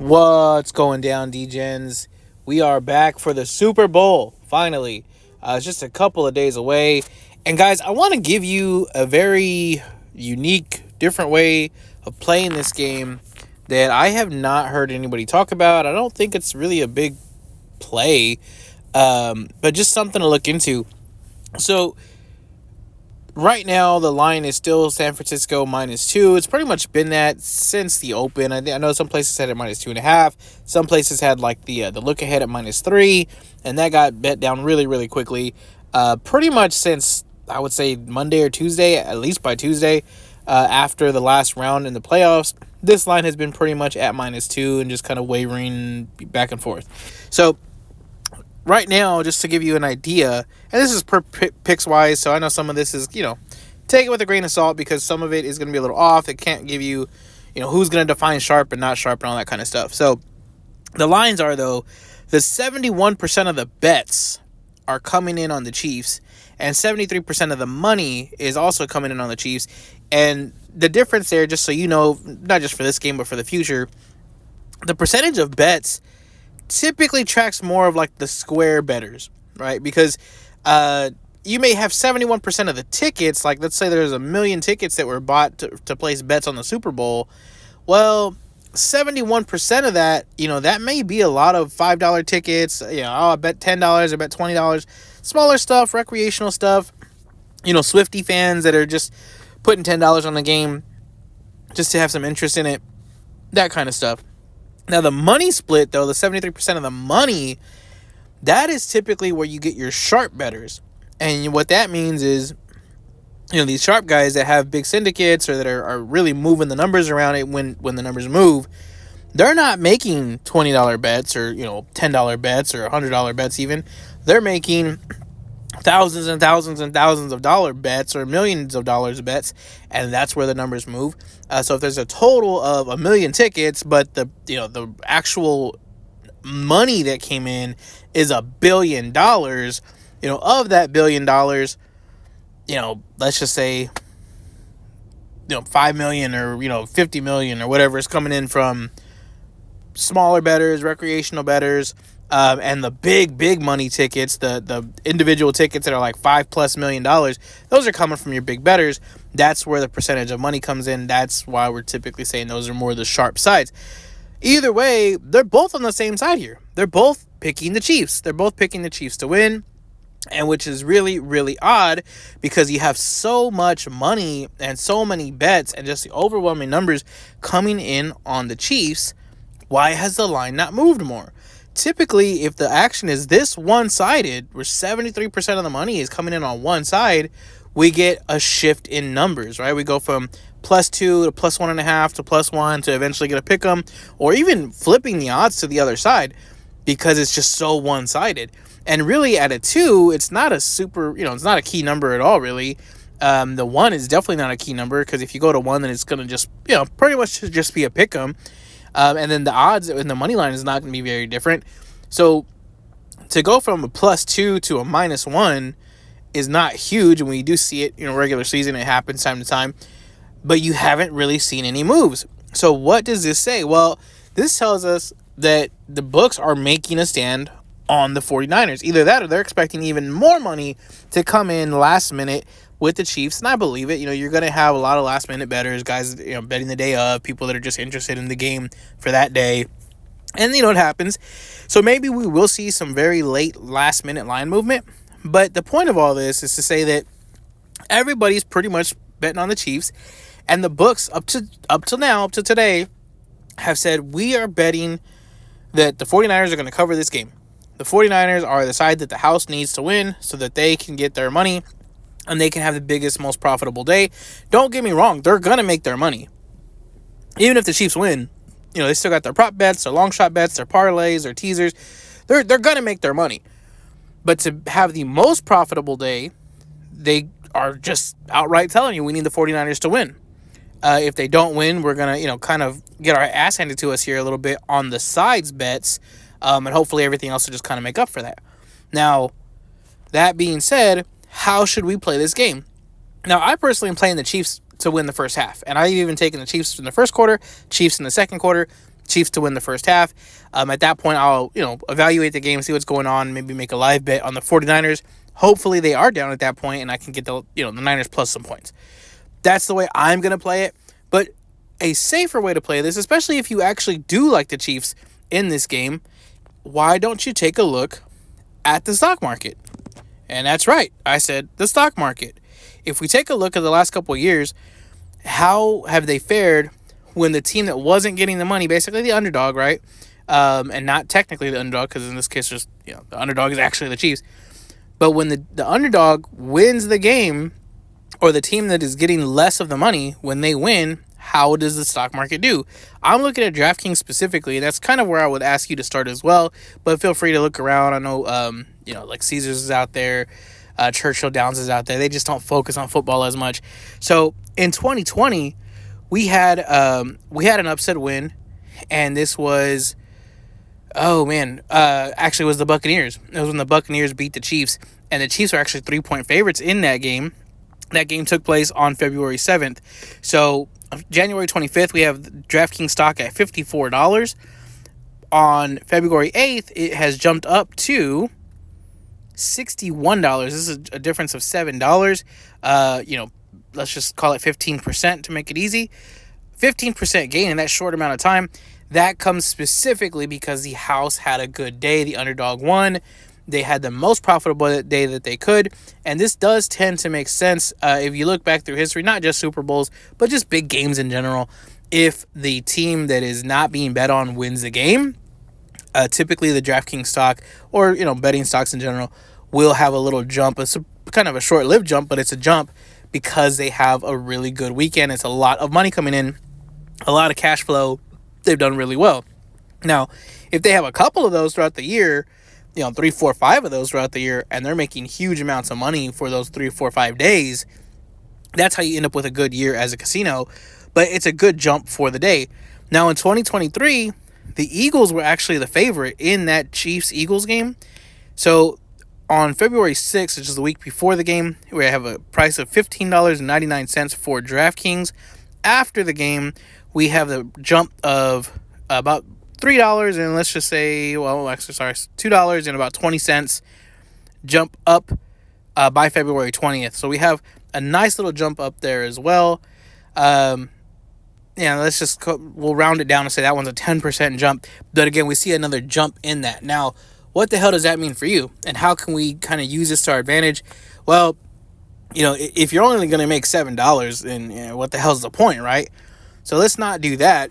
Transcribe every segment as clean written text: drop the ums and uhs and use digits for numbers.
What's going down, D-Gens? We are back for the Super Bowl, finally. It's just a couple of days away. And guys, I want to give you a very unique, different way of playing this game that I have not heard anybody talk about. I don't think it's really a big play, but just something to look into. So, right now, the line is still San Francisco -2. It's pretty much been that since the open. I know some places had it -2.5. Some places had like the look ahead at -3, and that got bet down really, really quickly. Pretty much since I would say Monday or Tuesday, at least by Tuesday, after the last round in the playoffs, this line has been pretty much at -2 and just kind of wavering back and forth. So right now, just to give you an idea, and this is per picks wise, so I know some of this is, take it with a grain of salt because some of it is going to be a little off. It can't give you, who's going to define sharp and not sharp and all that kind of stuff. So the lines are, though, the 71% of the bets are coming in on the Chiefs, and 73% of the money is also coming in on the Chiefs. And the difference there, just so you know, not just for this game, but for the future, the percentage of bets typically tracks more of like the square bettors, right? Because you may have 71% of the tickets, like let's say there's 1 million tickets that were bought to place bets on the Super Bowl. Well, 71% of that, that may be a lot of $5 tickets. I bet $10, I bet $20. Smaller stuff, recreational stuff. Swiftie fans that are just putting $10 on the game just to have some interest in it. That kind of stuff. Now, the money split, though, the 73% of the money, that is typically where you get your sharp bettors. And what that means is, these sharp guys that have big syndicates or that are really moving the numbers around it when the numbers move, they're not making $20 bets or, $10 bets or $100 bets even. They're making thousands and thousands and thousands of dollar bets or millions of dollars of bets, and that's where the numbers move. So if there's a total of 1 million tickets, but the actual money that came in is $1 billion, of that $1 billion, let's just say 5 million or 50 million or whatever is coming in from smaller bettors, recreational bettors, and the big money tickets, the individual tickets that are like $5+ million, those are coming from your big bettors. That's where the percentage of money comes in. That's why we're typically saying those are more the sharp sides. Either way, they're both on the same side here. They're both picking the Chiefs. They're both picking the Chiefs to win, and which is really, really odd because you have so much money and so many bets and just the overwhelming numbers coming in on the Chiefs. Why has the line not moved more? Typically, if the action is this one-sided, where 73% of the money is coming in on one side, we get a shift in numbers, right? We go from +2 to +1.5 to +1 to eventually get a pick 'em, or even flipping the odds to the other side because it's just so one-sided. And really, at a 2, it's not a super, it's not a key number at all, really. The 1 is definitely not a key number because if you go to 1, then it's going to just, pretty much just be a pick 'em. And then the odds in the money line is not going to be very different. So to go from a +2 to a -1 is not huge. And when you do see it, regular season, it happens time to time. But you haven't really seen any moves. So what does this say? Well, this tells us that the books are making a stand on the 49ers. Either that or they're expecting even more money to come in last minute with the Chiefs, and I believe it. You're going to have a lot of last-minute bettors, guys, betting the day of, people that are just interested in the game for that day. And, it happens. So maybe we will see some very late last-minute line movement. But the point of all this is to say that everybody's pretty much betting on the Chiefs. And the books, up to today, have said we are betting that the 49ers are going to cover this game. The 49ers are the side that the house needs to win so that they can get their money and they can have the biggest, most profitable day. Don't get me wrong. They're going to make their money. Even if the Chiefs win, they still got their prop bets, their long shot bets, their parlays, their teasers. They're going to make their money. But to have the most profitable day, they are just outright telling you we need the 49ers to win. If they don't win, we're going to, kind of get our ass handed to us here a little bit on the sides bets. And hopefully everything else will just kind of make up for that. Now, that being said, how should we play this game? Now, I personally am playing the Chiefs to win the first half. And I've even taken the Chiefs in the first quarter, Chiefs in the second quarter. Chiefs to win the first half. At that point, I'll, evaluate the game, see what's going on, maybe make a live bet on the 49ers. Hopefully they are down at that point and I can get the Niners plus some points. That's the way I'm going to play it. But a safer way to play this, especially if you actually do like the Chiefs in this game, why don't you take a look at the stock market? And that's right. I said the stock market. If we take a look at the last couple of years, how have they fared when the team that wasn't getting the money, basically the underdog, right? And not technically the underdog, because in this case, just the underdog is actually the Chiefs. But when the underdog wins the game, or the team that is getting less of the money, when they win, how does the stock market do? I'm looking at DraftKings specifically. That's kind of where I would ask you to start as well. But feel free to look around. I know, like Caesars is out there, Churchill Downs is out there. They just don't focus on football as much. So in 2020, we had an upset win, and this was, actually it was the Buccaneers. It was when the Buccaneers beat the Chiefs, and the Chiefs are actually 3-point favorites in that game. That game took place on February 7th. So January 25th, we have DraftKings stock at $54. On February 8th, it has jumped up to $61. This is a difference of $7. Let's just call it 15% to make it easy. 15% gain in that short amount of time. That comes specifically because the house had a good day. The underdog won. They had the most profitable day that they could. And this does tend to make sense if you look back through history, not just Super Bowls, but just big games in general. If the team that is not being bet on wins the game, typically the DraftKings stock or, betting stocks in general will have a little jump. It's kind of a short-lived jump, but it's a jump because they have a really good weekend. It's a lot of money coming in, a lot of cash flow. They've done really well. Now, if they have a couple of those throughout the year, 3, 4, 5 of those throughout the year, and they're making huge amounts of money for those 3, 4, 5 days, that's how you end up with a good year as a casino. But it's a good jump for the day. Now, in 2023, the Eagles were actually the favorite in that Chiefs-Eagles game. So on February 6th, which is the week before the game, we have a price of $15.99 for DraftKings. After the game, we have the jump of about $3 and let's just say, $2 and about 20 cents jump up by February 20th. So we have a nice little jump up there as well. We'll round it down and say that one's a 10% jump. But again, we see another jump in that. Now, what the hell does that mean for you? And how can we kind of use this to our advantage? Well, if you're only going to make $7, then what the hell's the point, right? So let's not do that.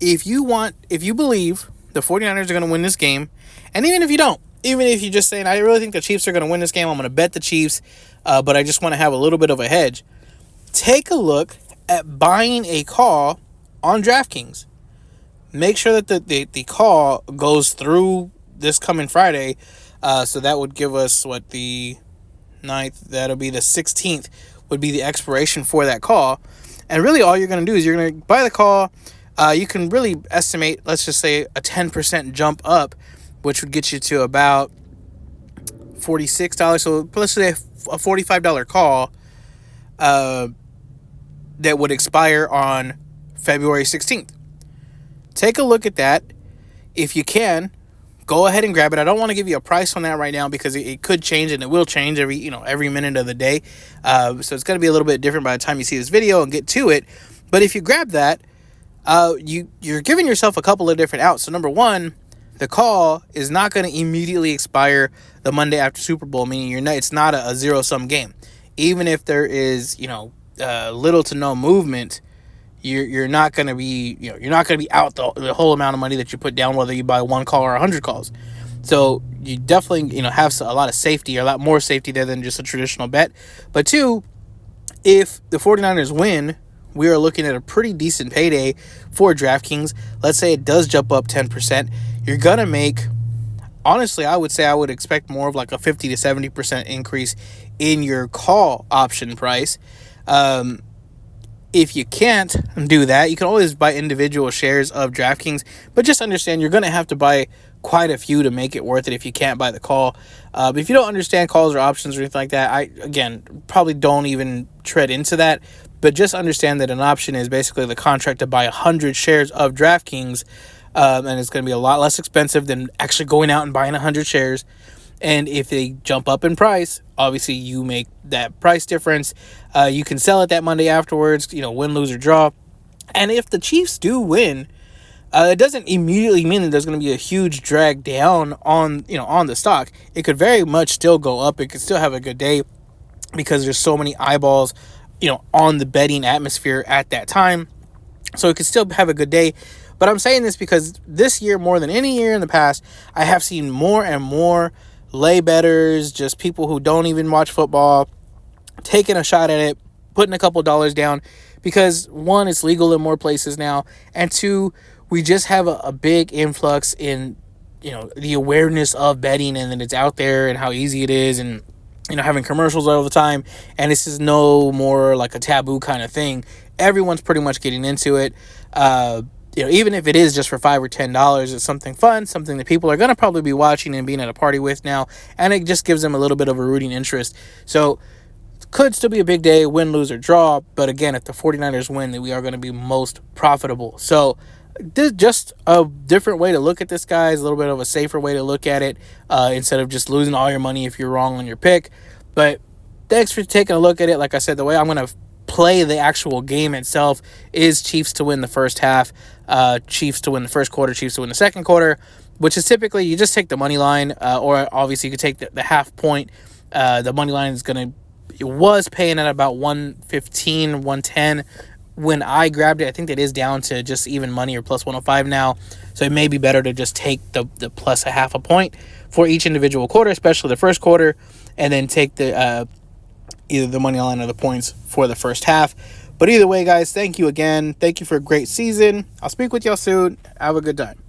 If you believe the 49ers are going to win this game, and even if you don't, even if you're just saying, I really think the Chiefs are going to win this game, I'm going to bet the Chiefs, but I just want to have a little bit of a hedge, take a look at buying a call on DraftKings. Make sure that the call goes through this coming Friday, so that would give us, the 9th, that'll be the 16th, would be the expiration for that call. And really all you're going to do is you're going to buy the call. You can really estimate, let's just say, a 10% jump up, which would get you to about $46. So let's say a $45 call that would expire on February 16th. Take a look at that. If you can, go ahead and grab it. I don't want to give you a price on that right now because it could change, and it will change every minute of the day. So it's going to be a little bit different by the time you see this video and get to it. But if you grab that, you're giving yourself a couple of different outs. So number one, the call is not going to immediately expire the Monday after Super Bowl, meaning it's not a zero-sum game. Even if there is little to no movement, you're not going to be out the whole amount of money that you put down, whether you buy one call or 100 calls. So you definitely have a lot of safety, or a lot more safety there than just a traditional bet. But two, if the 49ers win, we are looking at a pretty decent payday for DraftKings. Let's say it does jump up 10%. You're going to make, honestly, I would expect more of like a 50 to 70% increase in your call option price. If you can't do that, you can always buy individual shares of DraftKings, but just understand you're going to have to buy quite a few to make it worth it if you can't buy the call. But if you don't understand calls or options or anything like that, I, again, probably don't even tread into that. But just understand that an option is basically the contract to buy 100 shares of DraftKings and it's going to be a lot less expensive than actually going out and buying 100 shares. And if they jump up in price, obviously you make that price difference. You can sell it that Monday afterwards, win, lose, or draw. And if the Chiefs do win, it doesn't immediately mean that there's going to be a huge drag down on the stock. It could very much still go up. It could still have a good day because there's so many eyeballs, on the betting atmosphere at that time. So it could still have a good day. But I'm saying this because this year, more than any year in the past, I have seen more and more lay bettors, just people who don't even watch football, taking a shot at it, putting a couple dollars down, because one, it's legal in more places now, and two, we just have a big influx in the awareness of betting, and that it's out there and how easy it is, and having commercials all the time, and this is no more like a taboo kind of thing. Everyone's pretty much getting into it. Even if it is just for $5 or $10, it's something fun, something that people are going to probably be watching and being at a party with now, and it just gives them a little bit of a rooting interest. So could still be a big day, win, lose, or draw, but again, if the 49ers win, then we are going to be most profitable. So this just a different way to look at this, guys, a little bit of a safer way to look at it, instead of just losing all your money if you're wrong on your pick. But thanks for taking a look at it. Like I said, the way I'm going to play the actual game itself is Chiefs to win the first half, Chiefs to win the first quarter, Chiefs to win the second quarter, which is typically you just take the money line, or obviously you could take the half point. The money line it was paying at about 115, 110 when I grabbed it. I think that is down to just even money or plus 105 now. So it may be better to just take the plus a half a point for each individual quarter, especially the first quarter, and then take the either the money line or the points for the first half. But either way, guys, thank you again. Thank you for a great season. I'll speak with y'all soon. Have a good time.